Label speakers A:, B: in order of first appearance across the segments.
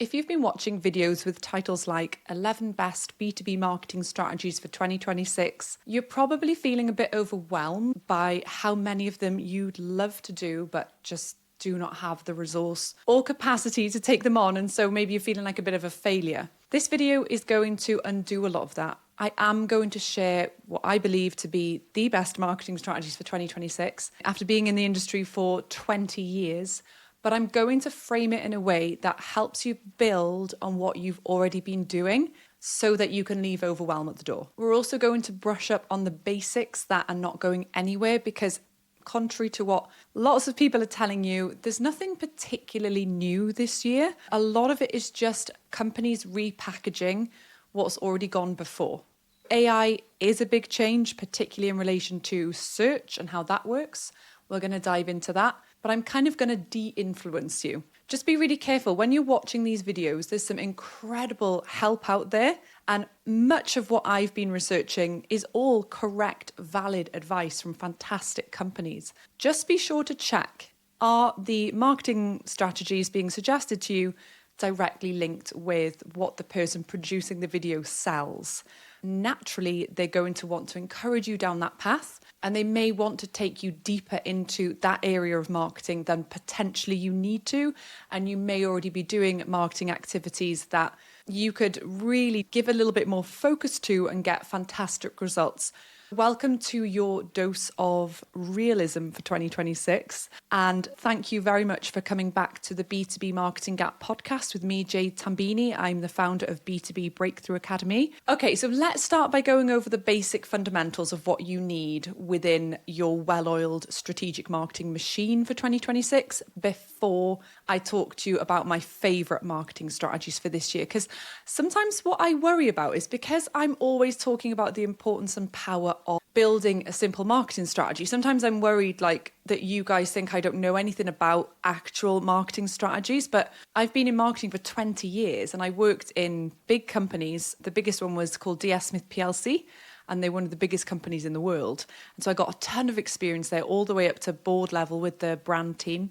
A: If you've been watching videos with titles like 11 Best B2B Marketing Strategies for 2026, you're probably feeling a bit overwhelmed by how many of them you'd love to do, but just do not have the resource or capacity to take them on. And so maybe you're feeling like a bit of a failure. This video is going to undo a lot of that. I am going to share what I believe to be the best marketing strategies for 2026 after being in the industry for 20 years. But I'm going to frame it in a way that helps you build on what you've already been doing so that you can leave overwhelm at the door. We're also going to brush up on the basics that are not going anywhere because contrary to what lots of people are telling you, there's nothing particularly new this year. A lot of it is just companies repackaging what's already gone before. AI is a big change, particularly in relation to search and how that works. We're going to dive into that, but I'm kind of going to de-influence you. Just be really careful. When you're watching these videos, there's some incredible help out there, and much of what I've been researching is all correct, valid advice from fantastic companies. Just be sure to check, are the marketing strategies being suggested to you directly linked with what the person producing the video sells? Naturally, they're going to want to encourage you down that path, and they may want to take you deeper into that area of marketing than potentially you need to. And you may already be doing marketing activities that you could really give a little bit more focus to and get fantastic results. Welcome to your dose of realism for 2026. And thank you very much for coming back to the B2B Marketing Gap podcast with me, Jade Tambini. I'm the founder of B2B Breakthrough Academy. Okay, so let's start by going over the basic fundamentals of what you need within your well-oiled strategic marketing machine for 2026 before I talk to you about my favorite marketing strategies for this year. Because sometimes what I worry about is because I'm always talking about the importance and power of building a simple marketing strategy. Sometimes I'm worried that you guys think I don't know anything about actual marketing strategies, but I've been in marketing for 20 years and I worked in big companies. The biggest one was called DS Smith PLC, and they're one of the biggest companies in the world. And so I got a ton of experience there all the way up to board level with the brand team.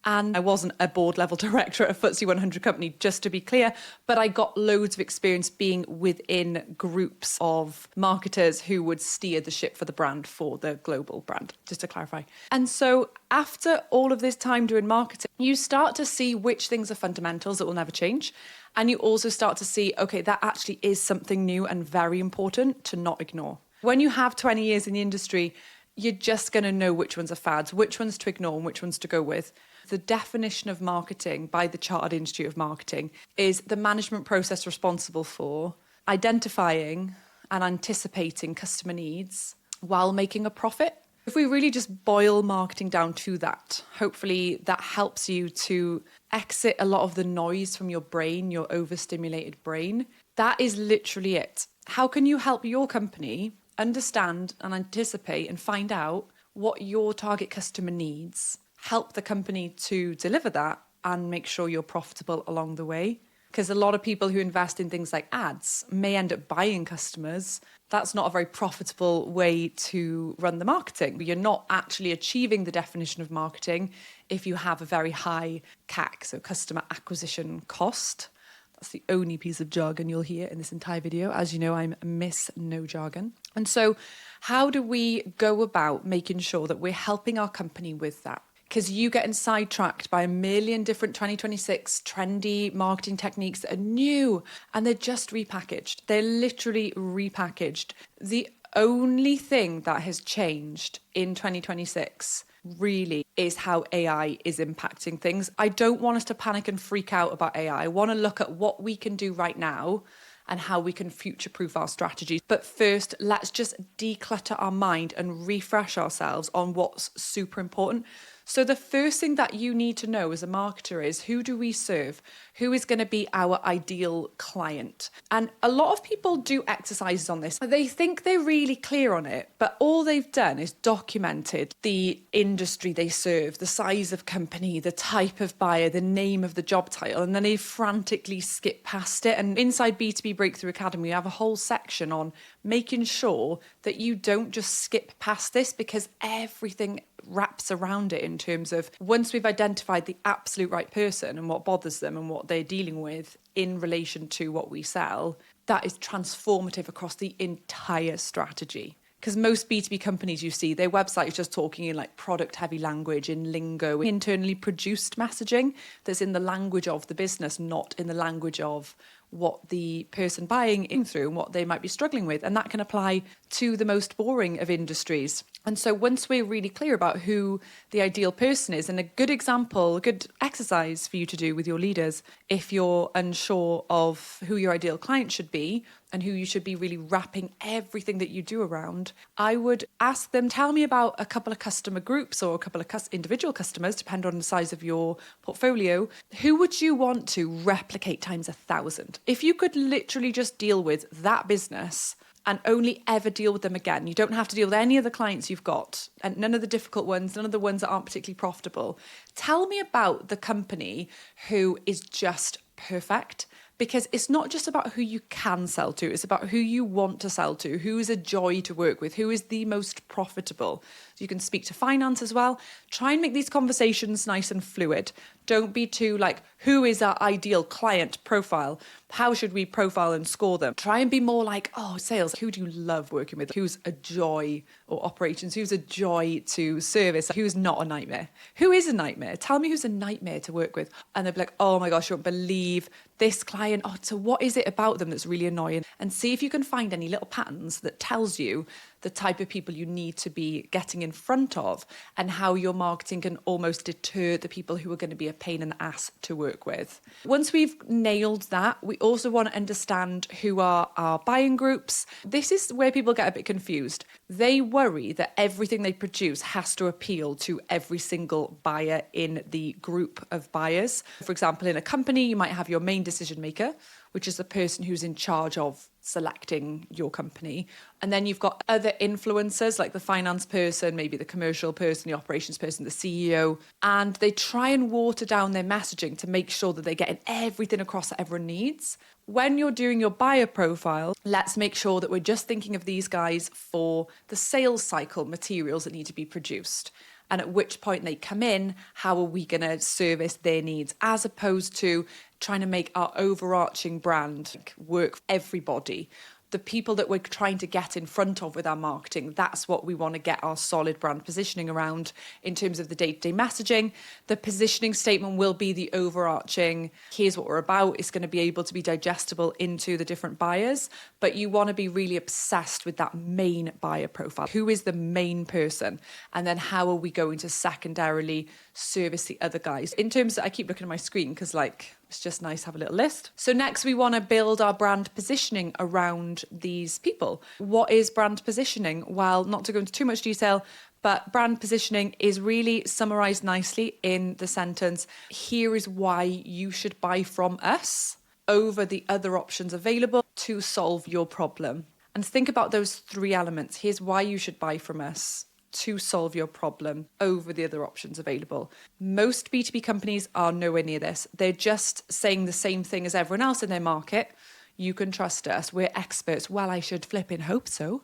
A: And I wasn't a board level director at a FTSE 100 company, just to be clear, but I got loads of experience being within groups of marketers who would steer the ship for the brand, for the global brand, just to clarify. And so after all of this time doing marketing, you start to see which things are fundamentals that will never change. And you also start to see, okay, that actually is something new and very important to not ignore. When you have 20 years in the industry, you're just going to know which ones are fads, which ones to ignore and which ones to go with. The definition of marketing by the Chartered Institute of Marketing is the management process responsible for identifying and anticipating customer needs while making a profit. If we really just boil marketing down to that, hopefully that helps you to exit a lot of the noise from your brain, your overstimulated brain. That is literally it. How can you help your company understand and anticipate and find out what your target customer needs? Help the company to deliver that and make sure you're profitable along the way. Because a lot of people who invest in things like ads may end up buying customers. That's not a very profitable way to run the marketing. You're not actually achieving the definition of marketing if you have a very high CAC, so customer acquisition cost. That's the only piece of jargon you'll hear in this entire video. As you know, I'm Miss No Jargon. And so how do we go about making sure that we're helping our company with that? Because you getting sidetracked by a million different 2026 trendy marketing techniques that are new and they're just repackaged. They're literally repackaged. The only thing that has changed in 2026 really is how AI is impacting things. I don't want us to panic and freak out about AI. I want to look at what we can do right now and how we can future-proof our strategies. But first, let's just declutter our mind and refresh ourselves on what's super important. So the first thing that you need to know as a marketer is, who do we serve? Who is going to be our ideal client? And a lot of people do exercises on this. They think they're really clear on it, but all they've done is documented the industry they serve, the size of company, the type of buyer, the name of the job title, and then they frantically skip past it. And inside B2B Breakthrough Academy, we have a whole section on making sure that you don't just skip past this, because everything wraps around it in terms of once we've identified the absolute right person and what bothers them and what they're dealing with in relation to what we sell, that is transformative across the entire strategy. Because most B2B companies you see, their website is just talking in like product heavy language, in lingo, internally produced messaging that's in the language of the business, not in the language of what the person buying in through and what they might be struggling with. And that can apply to the most boring of industries. And so once we're really clear about who the ideal person is, and a good example, a good exercise for you to do with your leaders, if you're unsure of who your ideal client should be and who you should be really wrapping everything that you do around, I would ask them, tell me about a couple of customer groups or a couple of individual customers, depending on the size of your portfolio. Who would you want to replicate times 1,000? If you could literally just deal with that business and only ever deal with them again, you don't have to deal with any of the clients you've got, and none of the difficult ones, none of the ones that aren't particularly profitable. Tell me about the company who is just perfect. Because it's not just about who you can sell to, it's about who you want to sell to, who is a joy to work with, who is the most profitable. So you can speak to finance as well. Try and make these conversations nice and fluid. Don't be too like, who is our ideal client profile? How should we profile and score them? Try and be more like, oh, sales, who do you love working with? Who's a joy? Or operations, who's a joy to service? Who's not a nightmare? Who is a nightmare? Tell me who's a nightmare to work with. And they'll be like, oh my gosh, you won't believe this client. Oh, so what is it about them that's really annoying? And see if you can find any little patterns that tells you the type of people you need to be getting in front of and how your marketing can almost deter the people who are going to be a pain in the ass to work with. Once we've nailed that, we also want to understand who are our buying groups. This is where people get a bit confused. They worry that everything they produce has to appeal to every single buyer in the group of buyers. For example, in a company, you might have your main decision maker, which is the person who's in charge of selecting your company. And then you've got other influencers like the finance person, maybe the commercial person, the operations person, the CEO. And they try and water down their messaging to make sure that they're getting everything across that everyone needs. When you're doing your buyer profile, let's make sure that we're just thinking of these guys for the sales cycle materials that need to be produced. And at which point they come in, how are we going to service their needs, as opposed to trying to make our overarching brand work for everybody. The people that we're trying to get in front of with our marketing, that's what we want to get our solid brand positioning around in terms of the day-to-day messaging. The positioning statement will be the overarching, here's what we're about. It's going to be able to be digestible into the different buyers, but you want to be really obsessed with that main buyer profile. Who is the main person? And then how are we going to secondarily service the other guys? In terms of, I keep looking at my screen because it's just nice to have a little list. So next we want to build our brand positioning around these people. What is brand positioning? Well, not to go into too much detail, but brand positioning is really summarized nicely in the sentence, here is why you should buy from us over the other options available to solve your problem. And think about those three elements. Here's why you should buy from us to solve your problem over the other options available. Most B2B companies are nowhere near this. They're just saying the same thing as everyone else in their market. You can trust us. We're experts. Well, I should flipping hope so.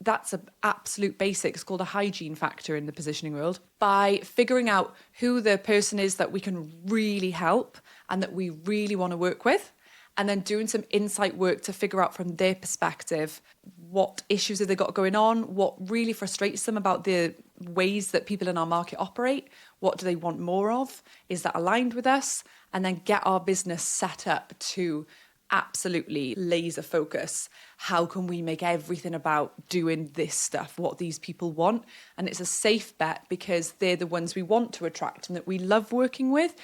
A: That's an absolute basic. It's called a hygiene factor in the positioning world. By figuring out who the person is that we can really help and that we really want to work with, and then doing some insight work to figure out from their perspective what issues have they got going on, what really frustrates them about the ways that people in our market operate, what do they want more of, is that aligned with us, and then get our business set up to absolutely laser focus. How can we make everything about doing this stuff, what these people want? And it's a safe bet because they're the ones we want to attract and that we love working with.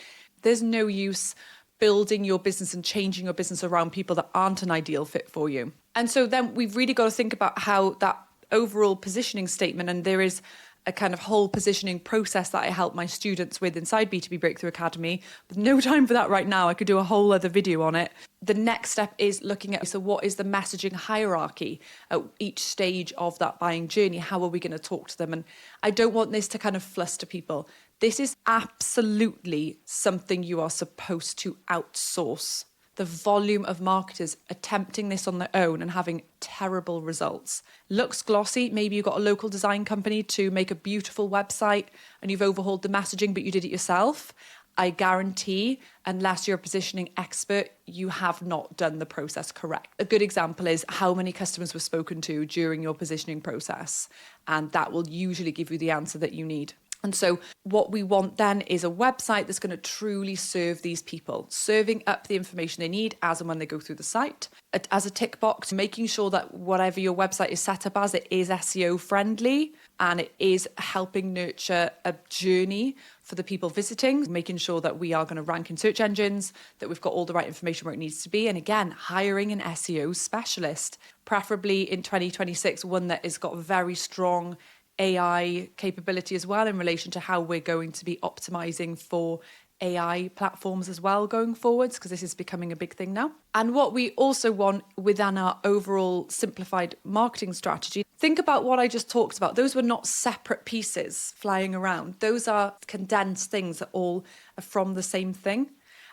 A: There's no use building your business and changing your business around people that aren't an ideal fit for you. And so then we've really got to think about how that overall positioning statement, and there is a kind of whole positioning process that I help my students with inside B2B Breakthrough Academy. But no time for that right now. I could do a whole other video on it. The next step is looking at, so what is the messaging hierarchy at each stage of that buying journey? How are we going to talk to them? And I don't want this to kind of fluster people. This is absolutely something you are supposed to outsource. the volume of marketers attempting this on their own and having terrible results. Looks glossy. Maybe you've got a local design company to make a beautiful website and you've overhauled the messaging, but you did it yourself. I guarantee, unless you're a positioning expert, you have not done the process correct. A good example is how many customers were spoken to during your positioning process. And that will usually give you the answer that you need. And so what we want then is a website that's going to truly serve these people, serving up the information they need as and when they go through the site. As a tick box, making sure that whatever your website is set up as, it is SEO friendly and it is helping nurture a journey for the people visiting, making sure that we are going to rank in search engines, that we've got all the right information where it needs to be. And again, hiring an SEO specialist, preferably in 2026, one that has got very strong AI capability as well in relation to how we're going to be optimizing for AI platforms as well going forwards, because this is becoming a big thing now. And what we also want within our overall simplified marketing strategy, think about what I just talked about. Those were not separate pieces flying around. Those are condensed things that all are from the same thing.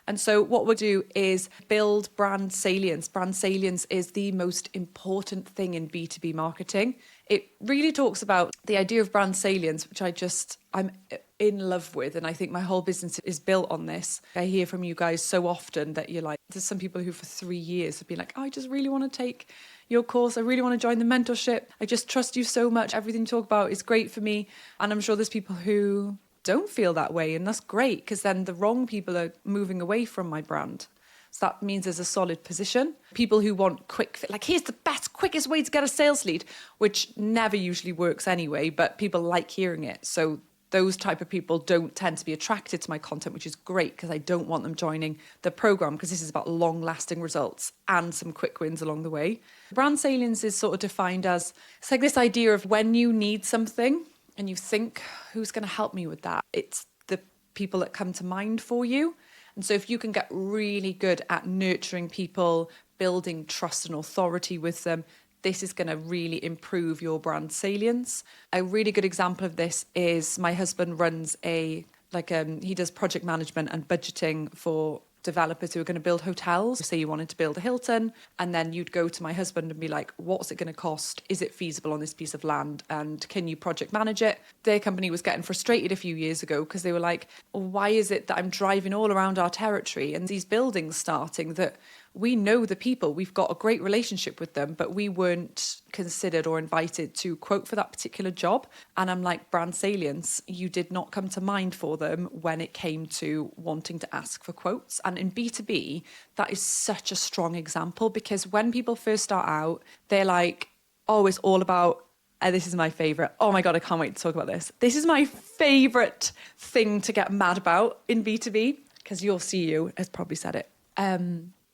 A: And so what we'll do is build brand salience. Brand salience is the most important thing in B2B marketing. It really talks about the idea of brand salience, which I'm in love with. And I think my whole business is built on this. I hear from you guys so often that you're like, there's some people who for 3 years have been like, I just really want to take your course. I really want to join the mentorship. I just trust you so much. Everything you talk about is great for me. And I'm sure there's people who don't feel that way, and that's great, because then the wrong people are moving away from my brand. So that means there's a solid position. People who want quick, like here's the best, quickest way to get a sales lead, which never usually works anyway, but people like hearing it. So those type of people don't tend to be attracted to my content, which is great, because I don't want them joining the program, because this is about long lasting results and some quick wins along the way. Brand salience is sort of defined as, it's like this idea of when you need something and you think, who's going to help me with that? It's the people that come to mind for you. And so if you can get really good at nurturing people, building trust and authority with them, this is going to really improve your brand salience. A really good example of this is my husband runs he does project management and budgeting for developers who are going to build hotels. Say you wanted to build a Hilton, and then you'd go to my husband and be like, what's it going to cost? Is it feasible on this piece of land? And can you project manage it? Their company was getting frustrated a few years ago because they were like, why is it that I'm driving all around our territory and these buildings starting that we know the people, we've got a great relationship with them, but we weren't considered or invited to quote for that particular job. And I'm like, brand salience, you did not come to mind for them when it came to wanting to ask for quotes. And in B2B, that is such a strong example, because when people first start out, they're like, oh, it's all about, this is my favorite. Oh my God, I can't wait to talk about this. This is my favorite thing to get mad about in B2B, because your CEO has probably said it.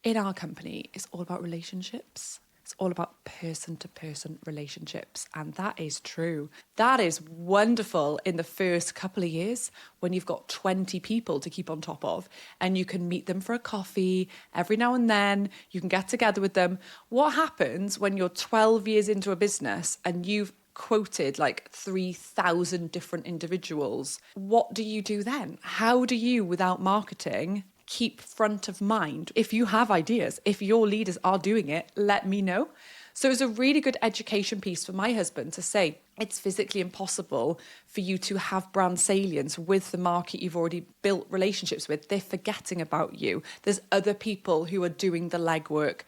A: In our company, it's all about relationships. It's all about person-to-person relationships. And that is true. That is wonderful in the first couple of years when you've got 20 people to keep on top of and you can meet them for a coffee every now and then. You can get together with them. What happens when you're 12 years into a business and you've quoted like 3,000 different individuals? What do you do then? How do you, without marketing, keep front of mind? If you have ideas, if your leaders are doing it, let me know. So it's a really good education piece for my husband to say, it's physically impossible for you to have brand salience with the market you've already built relationships with. They're forgetting about you. There's other people who are doing the legwork,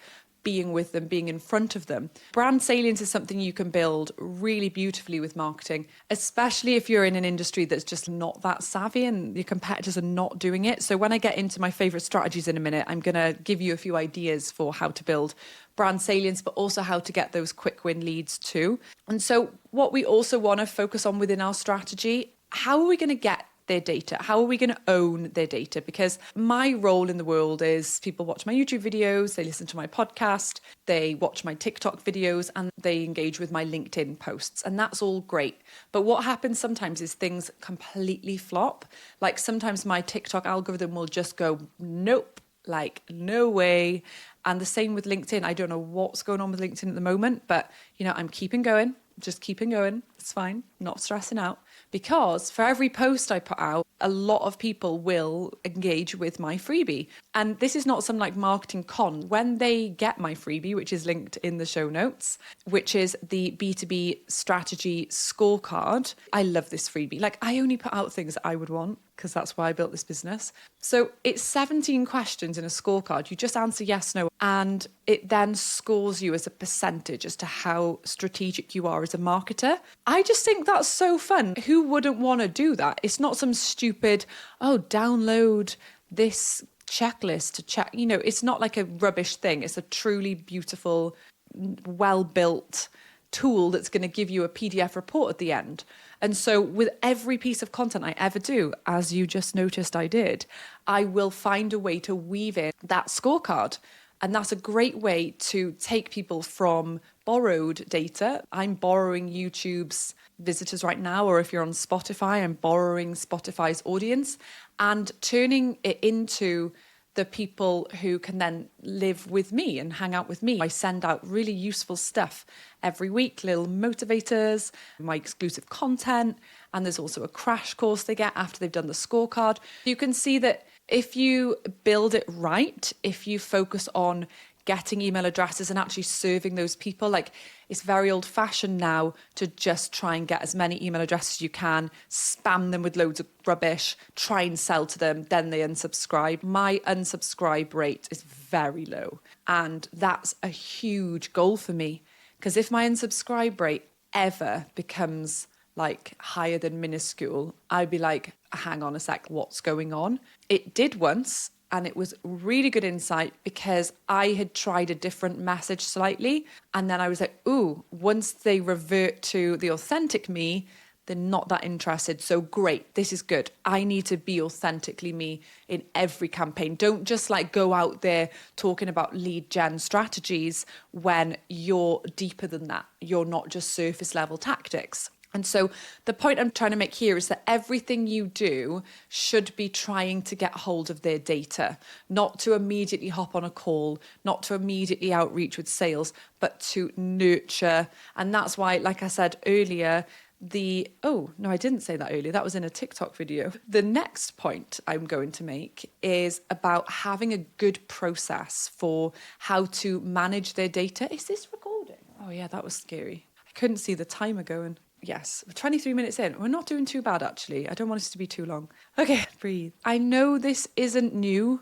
A: being with them, being in front of them. Brand salience is something you can build really beautifully with marketing, especially if you're in an industry that's just not that savvy and your competitors are not doing it. So when I get into my favorite strategies in a minute, I'm going to give you a few ideas for how to build brand salience, but also how to get those quick win leads too. And so what we also want to focus on within our strategy, how are we going to get their data? How are we going to own their data? Because my role in the world is people watch my YouTube videos, they listen to my podcast, they watch my TikTok videos, and they engage with my LinkedIn posts. And that's all great. But what happens sometimes is things completely flop. Like sometimes my TikTok algorithm will just go, nope, like no way. And the same with LinkedIn. I don't know what's going on with LinkedIn at the moment, but I'm keeping going. just keeping going. It's fine. Not stressing out. Because for every post I put out, a lot of people will engage with my freebie. And this is not some like marketing con. When they get my freebie, which is linked in the show notes, which is the B2B Strategy Scorecard, I love this freebie. Like, I only put out things that I would want because that's why I built this business. So it's 17 questions in a scorecard. You just answer yes, no, and it then scores you as a percentage as to how strategic you are as a marketer. I just think that's so fun. Who wouldn't want to do that? It's not some stupid, download this checklist to check. It's not like a rubbish thing. It's a truly beautiful, well-built tool that's going to give you a PDF report at the end. And so with every piece of content I ever do, as you just noticed I did, I will find a way to weave in that scorecard. And that's a great way to take people from borrowed data. I'm borrowing YouTube's visitors right now, or if you're on Spotify, I'm borrowing Spotify's audience and turning it into the people who can then live with me and hang out with me. I send out really useful stuff every week, little motivators, my exclusive content, and there's also a crash course they get after they've done the scorecard. You can see that if you build it right, if you focus on getting email addresses and actually serving those people, like it's very old fashioned now to just try and get as many email addresses as you can, spam them with loads of rubbish, try and sell to them, then they unsubscribe. My unsubscribe rate is very low. And that's a huge goal for me. Because if my unsubscribe rate ever becomes like higher than minuscule, I'd be like, hang on a sec, what's going on? It did once. And it was really good insight because I had tried a different message slightly. And then I was like, ooh, once they revert to the authentic me, they're not that interested. So great, this is good. I need to be authentically me in every campaign. Don't just like go out there talking about lead gen strategies when you're deeper than that. You're not just surface level tactics. And so the point I'm trying to make here is that everything you do should be trying to get hold of their data, not to immediately hop on a call, not to immediately outreach with sales, but to nurture. And that's why, like I said earlier, I didn't say that earlier. That was in a TikTok video. The next point I'm going to make is about having a good process for how to manage their data. Is this recording? Oh yeah, that was scary. I couldn't see the timer going. Yes, we're 23 minutes in. We're not doing too bad, actually. I don't want us to be too long. Okay, breathe. I know this isn't new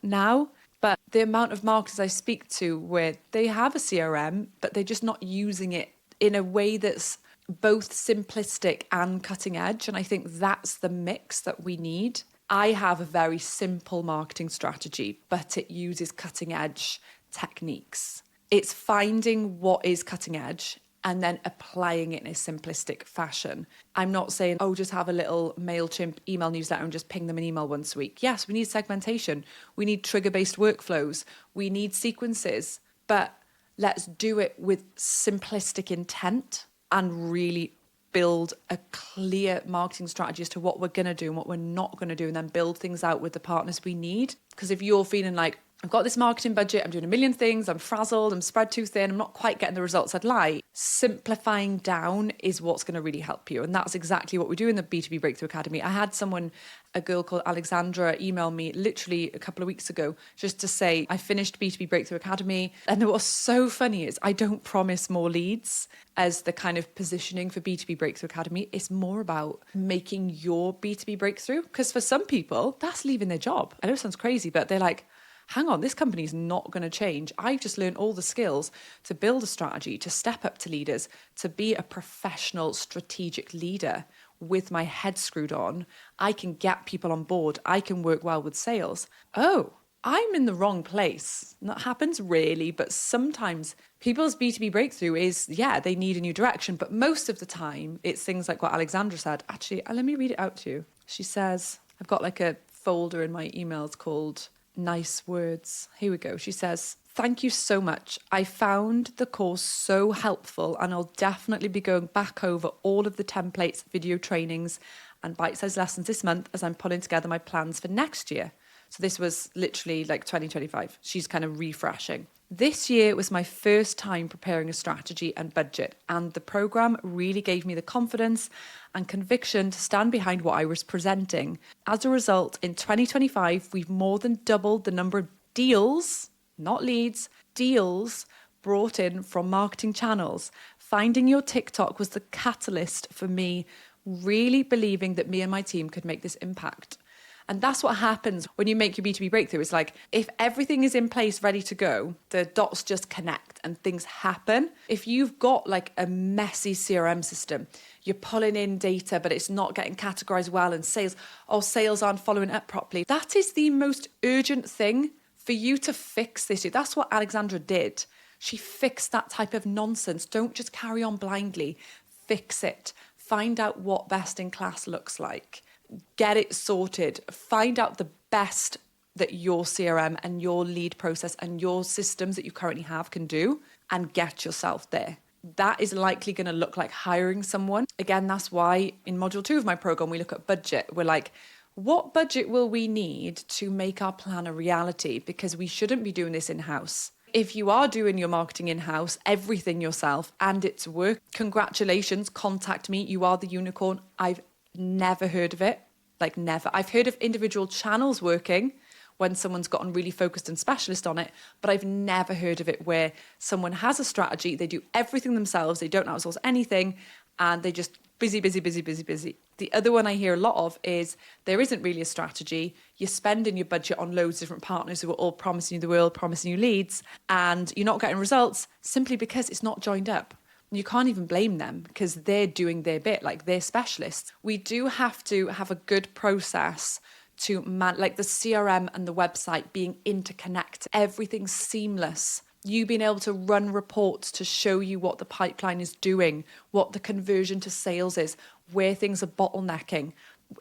A: now, but the amount of marketers I speak to where they have a CRM, but they're just not using it in a way that's both simplistic and cutting edge. And I think that's the mix that we need. I have a very simple marketing strategy, but it uses cutting edge techniques. It's finding what is cutting edge and then applying it in a simplistic fashion. I'm not saying, just have a little MailChimp email newsletter and just ping them an email once a week. Yes, we need segmentation. We need trigger-based workflows. We need sequences. But let's do it with simplistic intent and really build a clear marketing strategy as to what we're going to do and what we're not going to do, and then build things out with the partners we need. Because if you're feeling like, I've got this marketing budget, I'm doing a million things, I'm frazzled, I'm spread too thin, I'm not quite getting the results I'd like, simplifying down is what's going to really help you. And that's exactly what we do in the B2B Breakthrough Academy. I had a girl called Alexandra, email me literally a couple of weeks ago just to say, I finished B2B Breakthrough Academy. And what's so funny is I don't promise more leads as the kind of positioning for B2B Breakthrough Academy. It's more about making your B2B breakthrough. Because for some people, that's leaving their job. I know it sounds crazy, but they're like, hang on, this company's not going to change. I've just learned all the skills to build a strategy, to step up to leaders, to be a professional strategic leader with my head screwed on. I can get people on board. I can work well with sales. Oh, I'm in the wrong place. That happens rarely, but sometimes people's B2B breakthrough is, they need a new direction. But most of the time, it's things like what Alexandra said. Actually, let me read it out to you. She says, I've got like a folder in my emails called nice words. Here we go. She says, thank you so much. I found the course so helpful and I'll definitely be going back over all of the templates, video trainings and bite-sized lessons this month as I'm pulling together my plans for next year. So this was literally like 2025. She's kind of refreshing. This year was my first time preparing a strategy and budget, and the program really gave me the confidence and conviction to stand behind what I was presenting. As a result, in 2025, we've more than doubled the number of deals, not leads, deals brought in from marketing channels. Finding your TikTok was the catalyst for me really believing that me and my team could make this impact. And that's what happens when you make your B2B breakthrough. It's like, if everything is in place, ready to go, the dots just connect and things happen. If you've got like a messy CRM system, you're pulling in data, but it's not getting categorized well, and sales aren't following up properly. That is the most urgent thing for you to fix this year. That's what Alexandra did. She fixed that type of nonsense. Don't just carry on blindly. Fix it. Find out what best in class looks like. Get it sorted. Find out the best that your CRM and your lead process and your systems that you currently have can do, and get yourself there. That is likely going to look like hiring someone. Again, that's why in module 2 of my program, we look at budget. We're like, what budget will we need to make our plan a reality? Because we shouldn't be doing this in-house. If you are doing your marketing in-house, everything yourself, and it's work, congratulations, contact me. You are the unicorn. I've never heard of it. Like never. I've heard of individual channels working when someone's gotten really focused and specialist on it, but I've never heard of it where someone has a strategy, they do everything themselves, they don't outsource anything, and they just busy. The other one I hear a lot of is there isn't really a strategy. You're spending your budget on loads of different partners who are all promising you the world, promising you leads, and you're not getting results simply because it's not joined up. You can't even blame them because they're doing their bit, like they're specialists. We do have to have a good process to like the CRM and the website being interconnected, everything's seamless. You being able to run reports to show you what the pipeline is doing, what the conversion to sales is, where things are bottlenecking.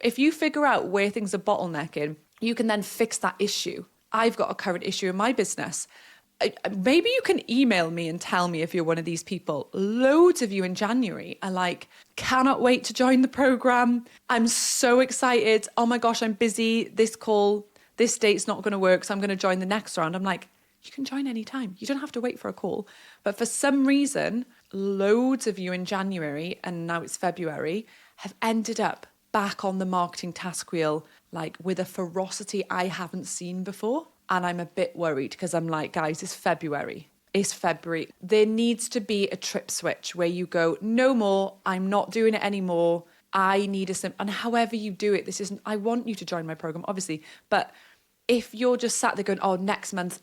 A: If you figure out where things are bottlenecking, you can then fix that issue. I've got a current issue in my business. Maybe you can email me and tell me if you're one of these people. Loads of you in January are like, cannot wait to join the program. I'm so excited. Oh my gosh, I'm busy. This call, this date's not going to work, so I'm going to join the next round. I'm like, you can join anytime. You don't have to wait for a call. But for some reason, loads of you in January, and now it's February, have ended up back on the marketing task wheel, like with a ferocity I haven't seen before. And I'm a bit worried because I'm like, guys, it's February. It's February. There needs to be a trip switch where you go, no more, I'm not doing it anymore. I need and however you do it, I want you to join my program, obviously. But if you're just sat there going, oh, next month,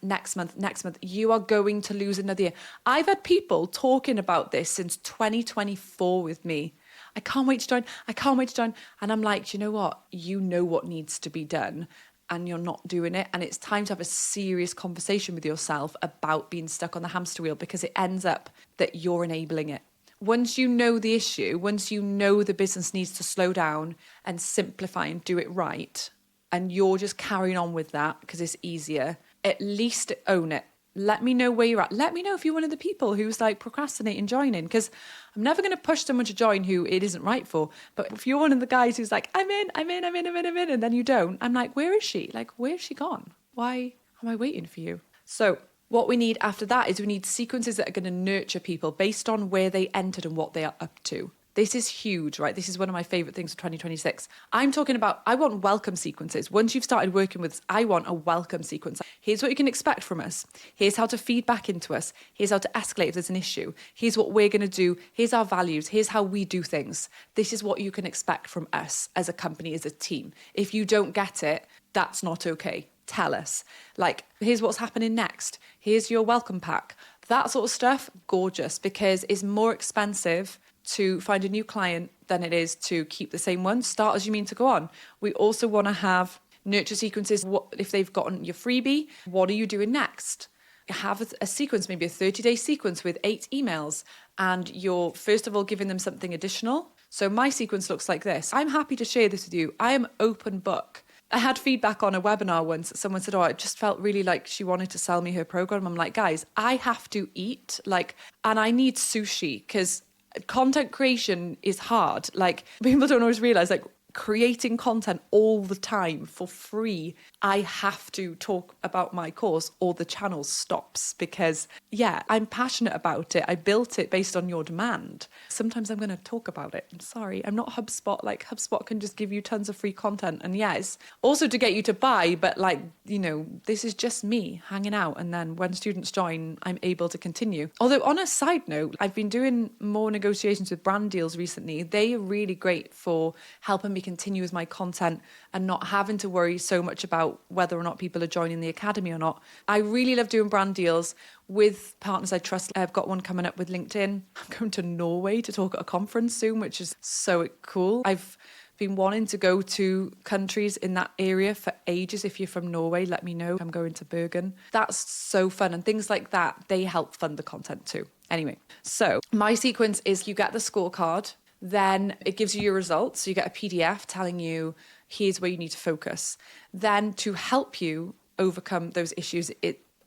A: you are going to lose another year. I've had people talking about this since 2024 with me. I can't wait to join. And I'm like, do you know what? You know what needs to be done. And you're not doing it. And it's time to have a serious conversation with yourself about being stuck on the hamster wheel, because it ends up that you're enabling it. Once you know the issue, once you know the business needs to slow down and simplify and do it right, and you're just carrying on with that because it's easier, at least own it. Let me know where you're at. Let me know if you're one of the people who's like procrastinating joining, because I'm never going to push someone to join who it isn't right for. But if you're one of the guys who's like, I'm in, and then you don't, I'm like, where is she? Like, where's she gone? Why am I waiting for you? So what we need after that is we need sequences that are going to nurture people based on where they entered and what they are up to. This is huge, right? This is one of my favorite things for 2026. I'm talking about, I want welcome sequences. Once you've started working with us, I want a welcome sequence. Here's what you can expect from us. Here's how to feed back into us. Here's how to escalate if there's an issue. Here's what we're going to do. Here's our values. Here's how we do things. This is what you can expect from us as a company, as a team. If you don't get it, that's not okay. Tell us. Like, here's what's happening next. Here's your welcome pack. That sort of stuff, gorgeous, because it's more expensive to find a new client than it is to keep the same one. Start as you mean to go on. We also want to have nurture sequences. What if they've gotten your freebie? What are you doing next? Have a sequence, maybe a 30-day sequence with 8 emails, and you're first of all giving them something additional. So my sequence looks like this. I'm happy to share this with you. I am open book. I had feedback on a webinar once. Someone said, oh, it just felt really like she wanted to sell me her program. I'm like, guys, I have to eat, and I need sushi because content creation is hard. Like, people don't always realize, creating content all the time for free, I have to talk about my course or the channel stops, because yeah, I'm passionate about it. I built it based on your demand. Sometimes I'm going to talk about it. I'm sorry, I'm not HubSpot. Like, HubSpot can just give you tons of free content, and yeah, it's also to get you to buy, but like, you know, this is just me hanging out, and then when students join, I'm able to continue. Although on a side note, I've been doing more negotiations with brand deals recently. They are really great for helping me continue with my content and not having to worry so much about whether or not people are joining the academy or not. I really love doing brand deals with partners I trust. I've got one coming up with LinkedIn. I'm going to Norway to talk at a conference soon, which is so cool. I've been wanting to go to countries in that area for ages. If you're from Norway, let me know. I'm going to Bergen. That's so fun. And things like that, they help fund the content too. Anyway, so my sequence is you get the scorecard, then it gives you your results. So you get a PDF telling you, here's where you need to focus. Then to help you overcome those issues,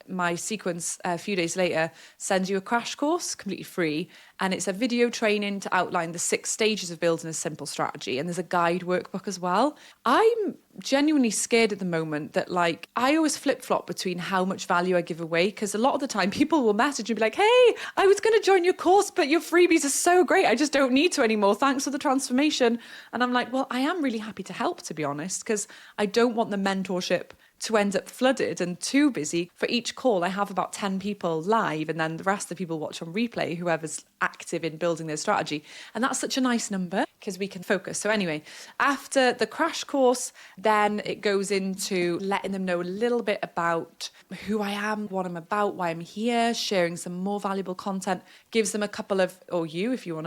A: my sequence a few days later sends you a crash course completely free, and it's a video training to outline the 6 stages of building a simple strategy, and there's a guide workbook as well. I'm genuinely scared at the moment that, like, I always flip-flop between how much value I give away, because a lot of the time people will message and be like, hey, I was going to join your course, but your freebies are so great, I just don't need to anymore, thanks for the transformation. And I'm like, well, I am really happy to help, to be honest, because I don't want the mentorship to end up flooded and too busy. For each call, I have about 10 people live, and then the rest of the people watch on replay, whoever's active in building their strategy. And that's such a nice number because we can focus. So anyway, after the crash course, then it goes into letting them know a little bit about who I am, what I'm about, why I'm here, sharing some more valuable content, gives them a couple of, or you, if you're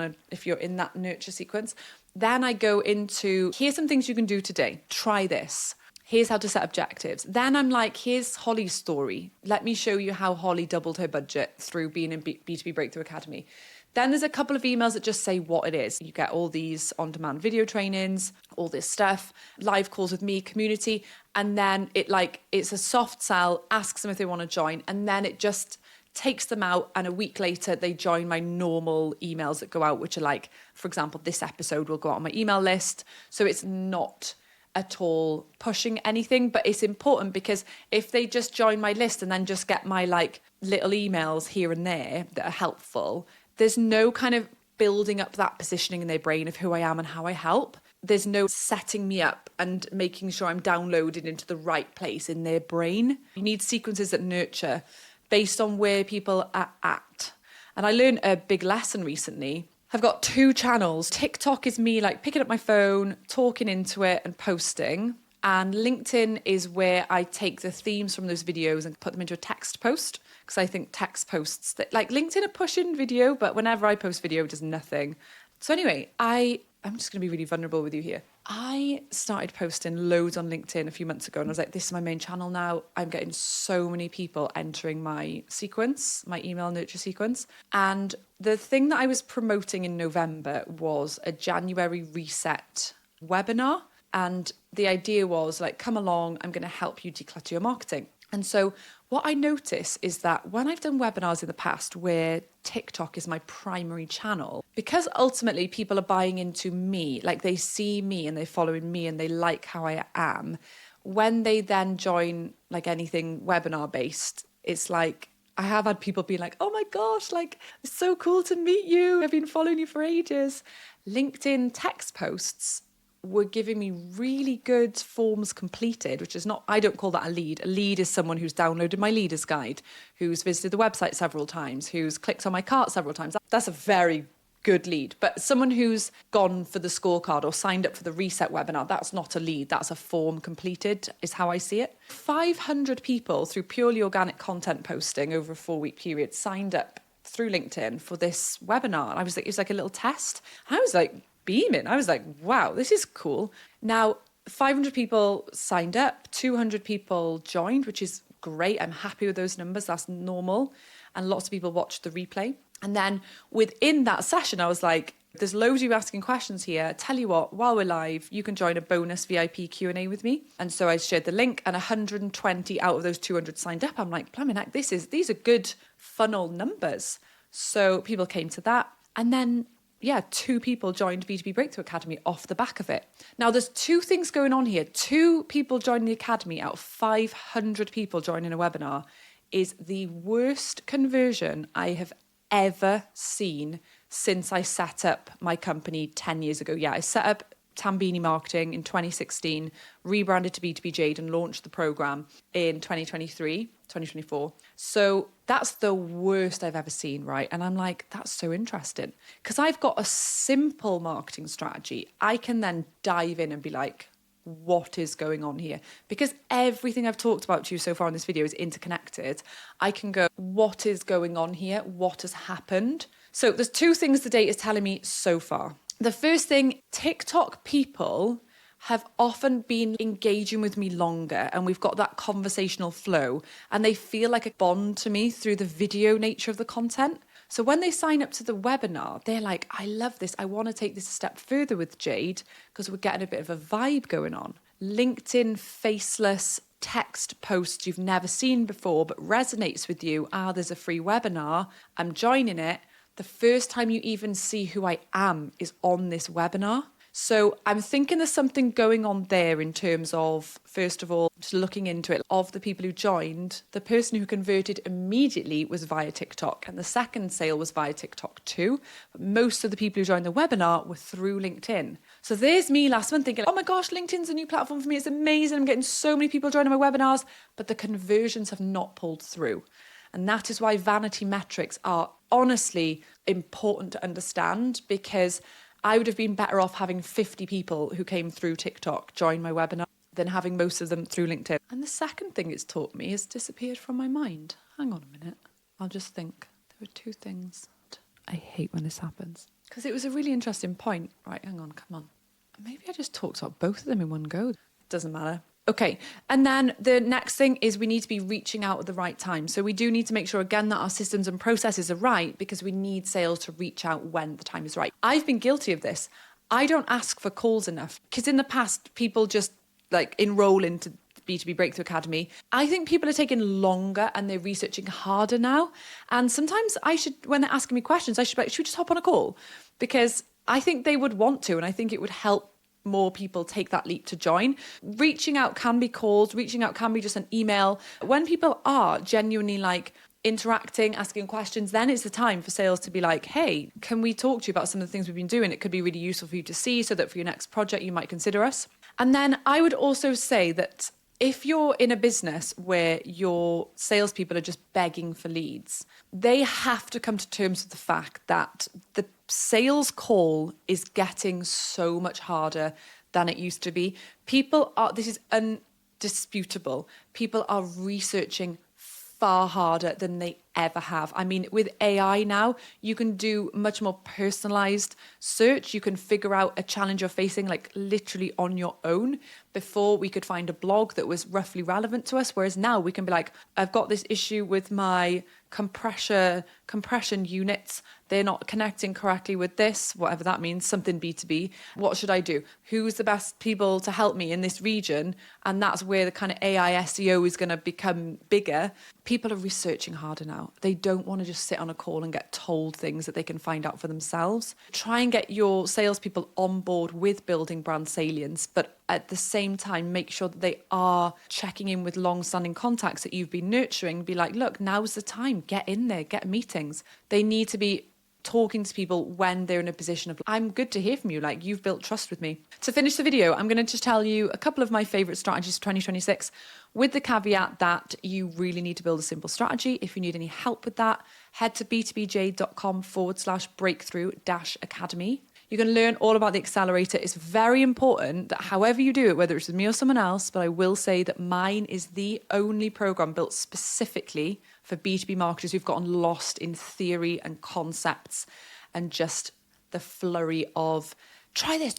A: in that nurture sequence. Then I go into, here's some things you can do today. Try this. Here's how to set objectives. Then I'm like, here's Holly's story. Let me show you how Holly doubled her budget through being in B2B Breakthrough Academy. Then there's a couple of emails that just say what it is. You get all these on-demand video trainings, all this stuff, live calls with me, community. And then it's a soft sell, asks them if they want to join. And then it just takes them out. And a week later, they join my normal emails that go out, which are like, for example, this episode will go out on my email list. So it's not at all pushing anything, but it's important because if they just join my list and then just get my like little emails here and there that are helpful, there's no kind of building up that positioning in their brain of who I am and how I help. There's no setting me up and making sure I'm downloaded into the right place in their brain. You need sequences that nurture based on where people are at. And I learned a big lesson recently. I've got 2 channels. TikTok is me like picking up my phone, talking into it and posting. And LinkedIn is where I take the themes from those videos and put them into a text post. Because I think text posts, that like LinkedIn are pushing video, but whenever I post video, it does nothing. So anyway, I'm just going to be really vulnerable with you here. I started posting loads on LinkedIn a few months ago, and I was like, this is my main channel now. I'm getting so many people entering my sequence, my email nurture sequence. And the thing that I was promoting in November was a January reset webinar. And the idea was like, come along, I'm going to help you declutter your marketing. And so what I notice is that when I've done webinars in the past where TikTok is my primary channel, because ultimately people are buying into me, like they see me and they're following me and they like how I am, when they then join like anything webinar based, it's like, I have had people be like, oh my gosh, like it's so cool to meet you. I've been following you for ages. LinkedIn text posts were giving me really good forms completed, which is not, I don't call that a lead. A lead is someone who's downloaded my leader's guide, who's visited the website several times, who's clicked on my cart several times. That's a very good lead. But someone who's gone for the scorecard or signed up for the reset webinar, that's not a lead. That's a form completed, is how I see it. 500 people through purely organic content posting over a 4-week period signed up through LinkedIn for this webinar. I was like, it was like a little test. I was like, beaming. I was like, wow, this is cool. Now, 500 people signed up, 200 people joined, which is great. I'm happy with those numbers. That's normal. And lots of people watched the replay. And then within that session, I was like, there's loads of you asking questions here. Tell you what, while we're live, you can join a bonus VIP Q&A with me. And so I shared the link and 120 out of those 200 signed up. I'm like, blimey heck, these are good funnel numbers. So people came to that. And then 2 people joined B2B Breakthrough Academy off the back of it. Now, there's 2 things going on here. 2 people joining the academy out of 500 people joining a webinar is the worst conversion I have ever seen since I set up my company 10 years ago. I set up Tambini Marketing in 2016, rebranded to B2B Jade and launched the program in 2024. So that's the worst I've ever seen, right? And I'm like, that's so interesting because I've got a simple marketing strategy. I can then dive in and be like, what is going on here? Because everything I've talked about to you so far in this video is interconnected. I can go, what is going on here? What has happened? So there's 2 things the data is telling me so far. The first thing, TikTok people have often been engaging with me longer and we've got that conversational flow and they feel like a bond to me through the video nature of the content. So when they sign up to the webinar, they're like, I love this. I want to take this a step further with Jade because we're getting a bit of a vibe going on. LinkedIn faceless text posts you've never seen before but resonates with you. There's a free webinar. I'm joining it. The first time you even see who I am is on this webinar. So I'm thinking there's something going on there in terms of, first of all, just looking into it. Of the people who joined, the person who converted immediately was via TikTok. And the second sale was via TikTok too. But most of the people who joined the webinar were through LinkedIn. So there's me last month thinking, oh my gosh, LinkedIn's a new platform for me. It's amazing. I'm getting so many people joining my webinars. But the conversions have not pulled through. And that is why vanity metrics are honestly important to understand, because I would have been better off having 50 people who came through TikTok join my webinar than having most of them through LinkedIn. And the second thing it's taught me has disappeared from my mind. Hang on a minute. I'll just think. There were 2 things. I hate when this happens. Because it was a really interesting point. Right, hang on, come on. Maybe I just talked about both of them in one go. Doesn't matter. Okay, and then the next thing is we need to be reaching out at the right time. So we do need to make sure, again, that our systems and processes are right because we need sales to reach out when the time is right. I've been guilty of this. I don't ask for calls enough because in the past, people just like enroll into B2B Breakthrough Academy. I think people are taking longer and they're researching harder now. And sometimes when they're asking me questions, I should be like, should we just hop on a call? Because I think they would want to, and I think it would help more people take that leap to join. Reaching out can be calls, reaching out can be just an email. When people are genuinely like interacting, asking questions, then it's the time for sales to be like, hey, can we talk to you about some of the things we've been doing? It could be really useful for you to see so that for your next project, you might consider us. And then I would also say that if you're in a business where your salespeople are just begging for leads, they have to come to terms with the fact that the sales call is getting so much harder than it used to be. This is undisputable. People are researching far harder than they ever have. I mean, with AI now, you can do much more personalized search. You can figure out a challenge you're facing like literally on your own. Before, we could find a blog that was roughly relevant to us, whereas now we can be like, I've got this issue with my compression units. They're not connecting correctly with this, whatever that means, something B2B. What should I do? Who's the best people to help me in this region? And that's where the kind of AI SEO is going to become bigger. People are researching harder now. They don't want to just sit on a call and get told things that they can find out for themselves. Try and get your salespeople on board with building brand salience, but at the same time, make sure that they are checking in with long-standing contacts that you've been nurturing. Be like, look, now's the time. Get in there, get meetings. They need to be talking to people when they're in a position of, I'm good to hear from you, like you've built trust with me. To finish the video, I'm going to just tell you a couple of my favorite strategies for 2026, with the caveat that you really need to build a simple strategy. If you need any help with that, head to b2bjade.com/breakthrough-academy. You can learn all about the accelerator. It's very important that however you do it, whether it's with me or someone else, but I will say that mine is the only program built specifically for B2B marketers who've gotten lost in theory and concepts and just the flurry of try this.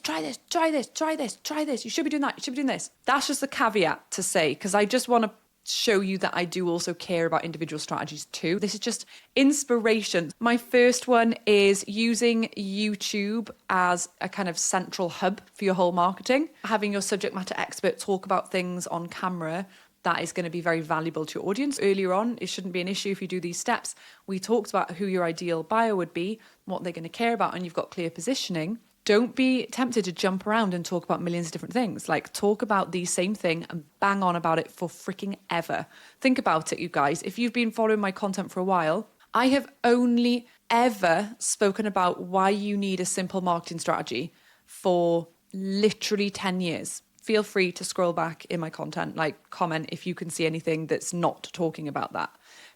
A: You should be doing that. You should be doing this. That's just the caveat to say, because I just want to show you that I do also care about individual strategies too. This is just inspiration. My first one is using YouTube as a kind of central hub for your whole marketing. Having your subject matter expert talk about things on camera that is going to be very valuable to your audience. Earlier on, it shouldn't be an issue if you do these steps. We talked about who your ideal buyer would be, what they're going to care about, and you've got clear positioning. Don't be tempted to jump around and talk about millions of different things. Like, talk about the same thing and bang on about it for freaking ever. Think about it, you guys. If you've been following my content for a while, I have only ever spoken about why you need a simple marketing strategy for literally 10 years. Feel free to scroll back in my content, like comment if you can see anything that's not talking about that.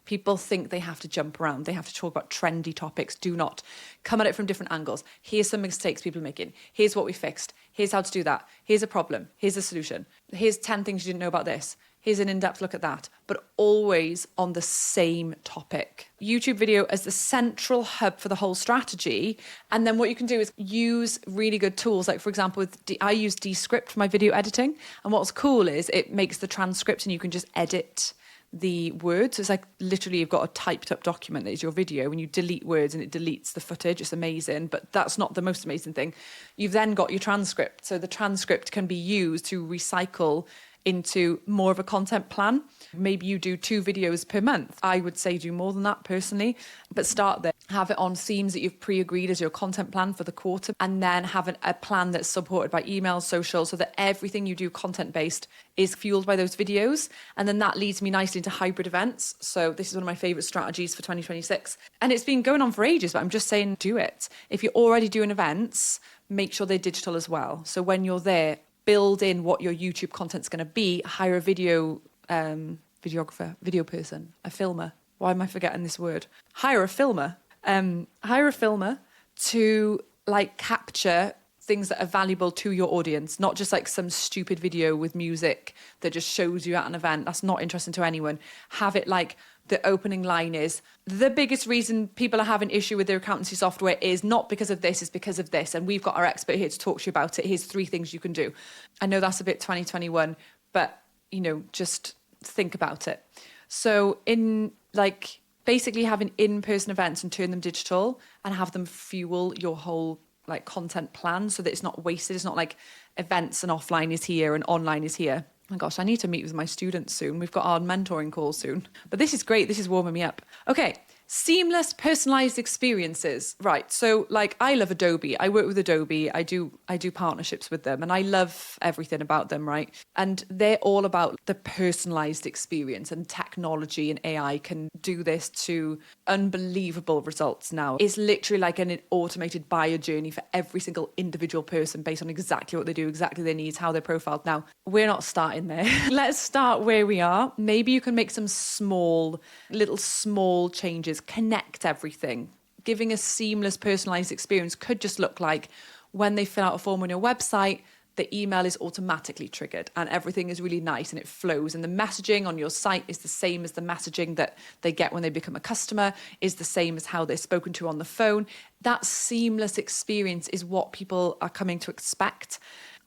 A: People think they have to jump around. They have to talk about trendy topics. Do not. Come at it from different angles. Here's some mistakes people are making. Here's what we fixed. Here's how to do that. Here's a problem. Here's a solution. Here's 10 things you didn't know about this. Here's an in-depth look at that, but always on the same topic. YouTube video as the central hub for the whole strategy. And then what you can do is use really good tools. Like, for example, I use Descript for my video editing. And what's cool is it makes the transcript and you can just edit the words. So it's like literally you've got a typed up document that is your video and you delete words and it deletes the footage. It's amazing, but that's not the most amazing thing. You've then got your transcript. So the transcript can be used to recycle into more of a content plan. Maybe you do 2 videos per month. I would say do more than that personally, but start there. Have it on themes that you've pre-agreed as your content plan for the quarter, and then have a plan that's supported by email, social, so that everything you do content-based is fueled by those videos. And then that leads me nicely into hybrid events. So this is one of my favorite strategies for 2026. And it's been going on for ages, but I'm just saying do it. If you're already doing events, make sure they're digital as well. So when you're there, build in what your YouTube content's going to be. Hire a videographer, video person, a filmer. Why am I forgetting this word? Hire a filmer. Hire a filmer to like capture things that are valuable to your audience, not just like some stupid video with music that just shows you at an event. That's not interesting to anyone. Have it like the opening line is, the biggest reason people are having issue with their accountancy software is not because of this, it's because of this. And we've got our expert here to talk to you about it. Here's 3 things you can do. I know that's a bit 2021, but just think about it. So in like basically having in-person events and turn them digital and have them fuel your whole like content plan so that it's not wasted. It's not like events and offline is here and online is here. Oh my gosh, I need to meet with my students soon. We've got our mentoring call soon. But this is great. This is warming me up. Okay. Seamless, personalized experiences. Right. So like I love Adobe. I work with Adobe. I do partnerships with them and I love everything about them, right? And they're all about the personalized experience, and technology and AI can do this to unbelievable results now. It's literally like an automated buyer journey for every single individual person based on exactly what they do, exactly their needs, how they're profiled. Now, we're not starting there. Let's start where we are. Maybe you can make some small changes, connect everything. Giving a seamless, personalized experience could just look like when they fill out a form on your website, the email is automatically triggered and everything is really nice and it flows. And the messaging on your site is the same as the messaging that they get when they become a customer, is the same as how they're spoken to on the phone. That seamless experience is what people are coming to expect.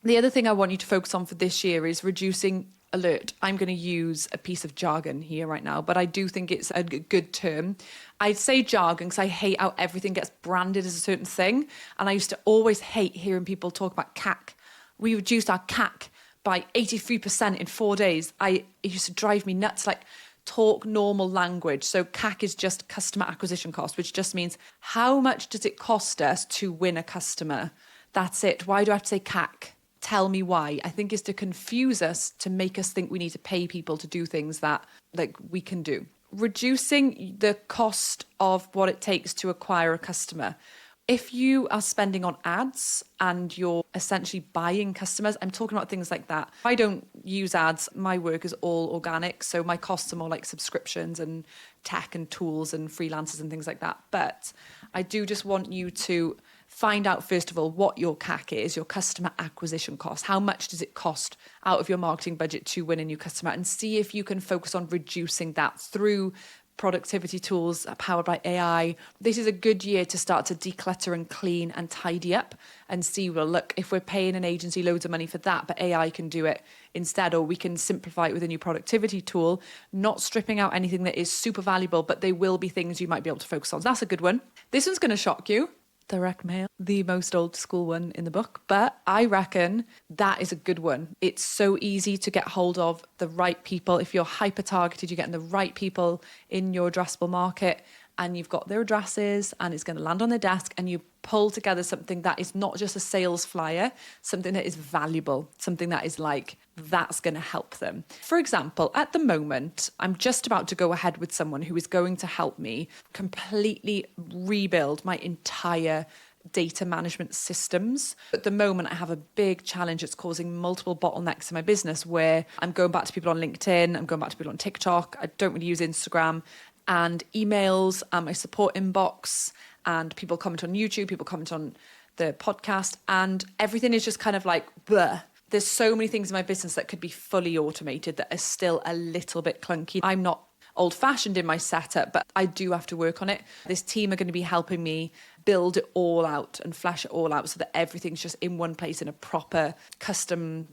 A: The other thing I want you to focus on for this year is reducing alert. I'm going to use a piece of jargon here right now, but I do think it's a good term. I'd say jargon because I hate how everything gets branded as a certain thing. And I used to always hate hearing people talk about CAC. We reduced our CAC by 83% in 4 days. It used to drive me nuts. Like, talk normal language. So CAC is just customer acquisition cost, which just means how much does it cost us to win a customer? That's it. Why do I have to say CAC? Tell me why. I think it's to confuse us, to make us think we need to pay people to do things that like we can do. Reducing the cost of what it takes to acquire a customer. If you are spending on ads and you're essentially buying customers, I'm talking about things like that. I don't use ads. My work is all organic. So my costs are more like subscriptions and tech and tools and freelancers and things like that. But I do just want you to find out, first of all, what your CAC is, your customer acquisition cost. How much does it cost out of your marketing budget to win a new customer? And see if you can focus on reducing that through productivity tools powered by AI. This is a good year to start to declutter and clean and tidy up and see, well, look, if we're paying an agency loads of money for that, but AI can do it instead, or we can simplify it with a new productivity tool, not stripping out anything that is super valuable, but they will be things you might be able to focus on. So that's a good one. This one's going to shock you. direct mail, the most old school one in the book, but I reckon that is a good one. It's so easy to get hold of the right people. If you're hyper targeted, you're getting the right people in your addressable market and you've got their addresses and it's going to land on their desk, and you pull together something that is not just a sales flyer, something that is valuable, something that is like, that's going to help them. For example, at the moment, I'm just about to go ahead with someone who is going to help me completely rebuild my entire data management systems. At the moment, I have a big challenge. It's causing multiple bottlenecks in my business where I'm going back to people on LinkedIn, I'm going back to people on TikTok. I don't really use Instagram, and emails and my support inbox, and people comment on YouTube, people comment on the podcast, and everything is just kind of like, bleh. There's so many things in my business that could be fully automated that are still a little bit clunky. I'm not old-fashioned in my setup, but I do have to work on it. This team are going to be helping me build it all out and flesh it all out so that everything's just in one place in a proper custom.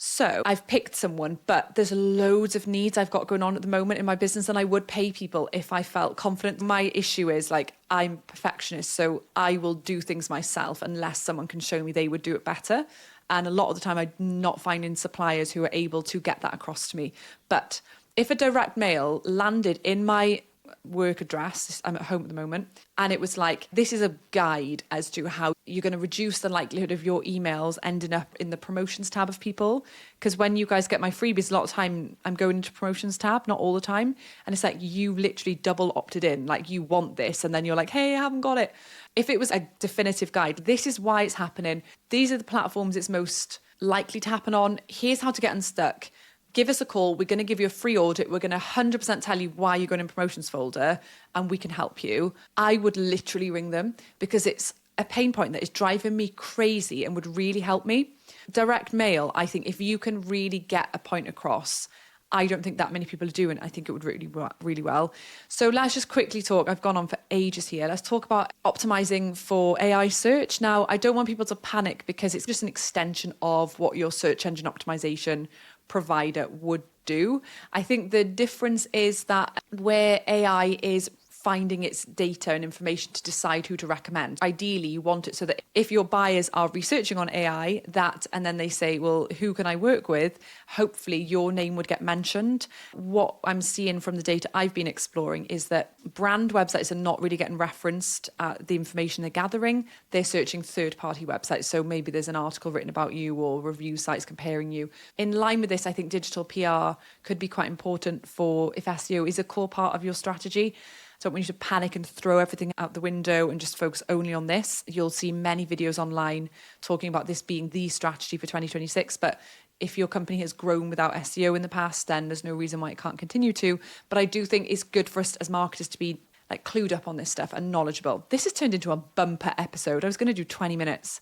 A: So I've picked someone, but there's loads of needs I've got going on at the moment in my business, and I would pay people if I felt confident. My issue is like, I'm a perfectionist, so I will do things myself unless someone can show me they would do it better. And a lot of the time I'm not finding suppliers who are able to get that across to me. But if a direct mail landed in my work address, I'm at home at the moment, and it was like, this is a guide as to how you're going to reduce the likelihood of your emails ending up in the promotions tab of people. Because when you guys get my freebies, a lot of time I'm going into promotions tab, not all the time, and it's like, you literally double opted in, like you want this, and then you're like, hey, I haven't got it. If it was a definitive guide, this is why it's happening, these are the platforms it's most likely to happen on, here's how to get unstuck, give us a call, we're going to give you a free audit, we're going to 100% tell you why you're going in promotions folder, and we can help you, I would literally ring them, because it's a pain point that is driving me crazy and would really help me. Direct mail, I think if you can really get a point across, I don't think that many people are doing. I think it would really work really well. So let's just quickly talk. I've gone on for ages here. Let's talk about optimizing for AI search. Now, I don't want people to panic because it's just an extension of what your search engine optimization provider would do. I think the difference is that where AI is finding its data and information to decide who to recommend. Ideally, you want it so that if your buyers are researching on AI, and then they say, well, who can I work with? Hopefully your name would get mentioned. What I'm seeing from the data I've been exploring is that brand websites are not really getting referenced the information they're gathering. They're searching third-party websites. So maybe there's an article written about you or review sites comparing you. In line with this, I think digital PR could be quite important for if SEO is a core part of your strategy. So I don't want you to panic and throw everything out the window and just focus only on this. You'll see many videos online talking about this being the strategy for 2026. But if your company has grown without SEO in the past, then there's no reason why it can't continue to. But I do think it's good for us as marketers to be like clued up on this stuff and knowledgeable. This has turned into a bumper episode. I was going to do 20 minutes.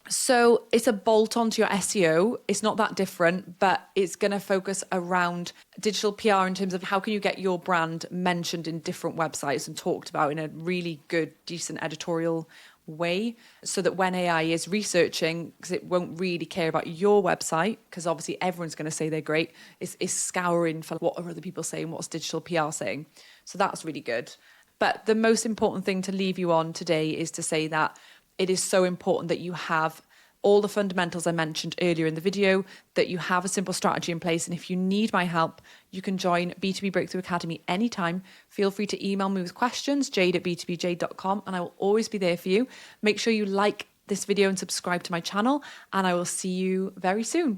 A: So it's a bolt onto your SEO. It's not that different, but it's going to focus around digital PR in terms of how can you get your brand mentioned in different websites and talked about in a really good, decent editorial way, so that when AI is researching, because it won't really care about your website, because obviously everyone's going to say they're great, is scouring for what are other people saying, what's digital PR saying. So that's really good. But the most important thing to leave you on today is to say that it is so important that you have all the fundamentals I mentioned earlier in the video, that you have a simple strategy in place. And if you need my help, you can join B2B Breakthrough Academy anytime. Feel free to email me with questions, jade@b2bjade.com, and I will always be there for you. Make sure you like this video and subscribe to my channel, and I will see you very soon.